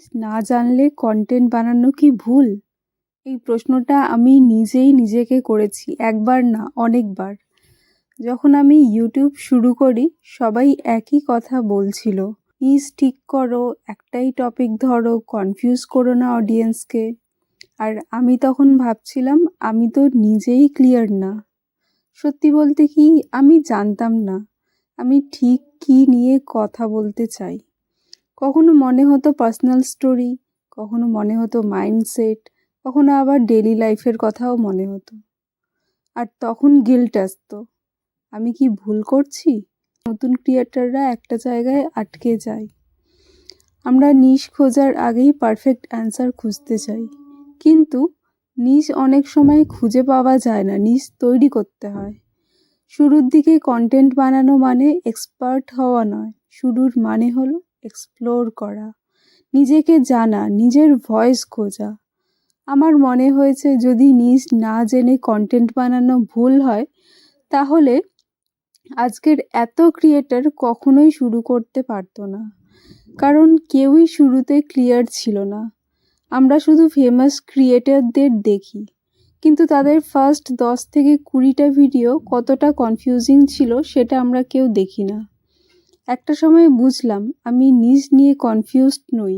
নিজ না জানলে কন্টেন্ট বানানো কি ভুল? এই প্রশ্নটা আমি নিজেই নিজেকে করেছি, একবার না অনেকবার। যখন আমি ইউটিউব শুরু করি সবাই একই কথা বলছিল, নিজ ঠিক করো, একটাই টপিক ধরো, কনফিউজ করো না অডিয়েন্সকে। আর আমি তখন ভাবছিলাম আমি তো নিজেই ক্লিয়ার না। সত্যি বলতে কি, আমি জানতাম না আমি ঠিক কী নিয়ে কথা বলতে চাই। কখনো মনে হতো পার্সোনাল স্টোরি, কখনো মনে হতো মাইন্ডসেট, কখনো আবার ডেলি লাইফের কথাও মনে হতো। আর তখন গিল্ট আসতো, আমি কি ভুল করছি? নতুন ক্রিয়েটাররা একটা জায়গায় আটকে যায়। আমরা নিশ খোঁজার আগেই পারফেক্ট অ্যান্সার খুঁজতে চাই, কিন্তু নিশ অনেক সময় খুঁজে পাওয়া যায় না, নিশ তৈরি করতে হয়। শুরুর দিকে কন্টেন্ট বানানো মানে এক্সপার্ট হওয়া নয়, শুরুর মানে হলো এক্সপ্লোর করা, নিজেকে জানা, নিজের ভয়েস খোঁজা। আমার মনে হয়েছে যদি নিজ না জেনে কন্টেন্ট বানানো ভুল হয়, তাহলে আজকের এত ক্রিয়েটর কখনোই শুরু করতে পারতো না। কারণ কেউই শুরুতে ক্লিয়ার ছিল না। আমরা শুধু ফেমাস ক্রিয়েটরদের দেখি, কিন্তু তাদের ফার্স্ট 10 থেকে 20টা ভিডিও কতটা কনফিউজিং ছিল সেটা আমরা কেউ দেখি না। একটা সময় বুঝলাম আমি নিজ নিয়ে কনফিউজড নই,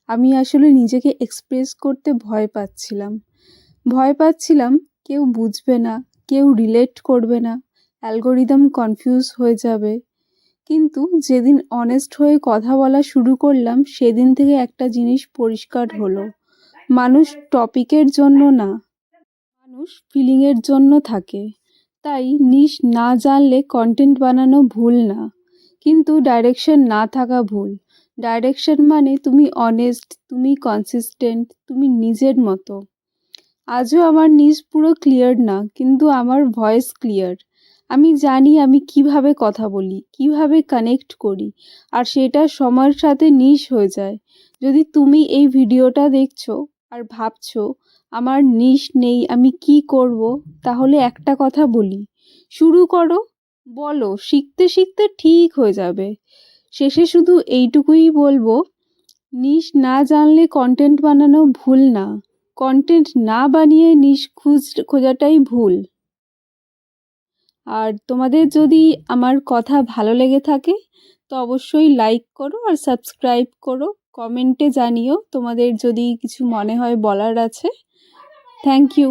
আমি আসলে নিজেকে এক্সপ্রেস করতে ভয় পাচ্ছিলাম কেউ বুঝবে না, কেউ রিলেট করবে না, অ্যালগোরিদম কনফিউজ হয়ে যাবে। কিন্তু যেদিন অনেস্ট হয়ে কথা বলা শুরু করলাম, সেদিন থেকে একটা জিনিস পরিষ্কার হলো, মানুষ টপিকের জন্য না, মানুষ ফিলিংয়ের জন্য থাকে। তাই নিশ না জানলে কন্টেন্ট বানানো ভুল না, কিন্তু ডাইরেকশন না থাকা ভুল। ডাইরেকশন মানে তুমি অনেস্ট, তুমি কনসিস্টেন্ট, তুমি নিজের মতো। আজও আমার নিজ পুরো ক্লিয়ার না, কিন্তু আমার ভয়েস ক্লিয়ার। আমি জানি আমি কিভাবে কথা বলি, কিভাবে কানেক্ট করি, আর সেটা সময়ের সাথে নিশ হয়ে যায়। যদি তুমি এই ভিডিওটা দেখছো আর ভাবছো আমার নিশ নেই, আমি কি করব, তাহলে একটা কথা বলি, শুরু করো, বলো, শিখতে শিখতে ঠিক হয়ে যাবে। শেষে শুধু এইটুকুই বলবো, নিশ না জানলে কন্টেন্ট বানানো ভুল না, কন্টেন্ট না বানিয়ে নিশ খোঁজাটাই ভুল। আর তোমাদের যদি আমার কথা ভালো লেগে থাকে তো অবশ্যই লাইক করো আর সাবস্ক্রাইব করো, কমেন্টে জানিও তোমাদের যদি কিছু মনে হয় বলার আছে। Thank you.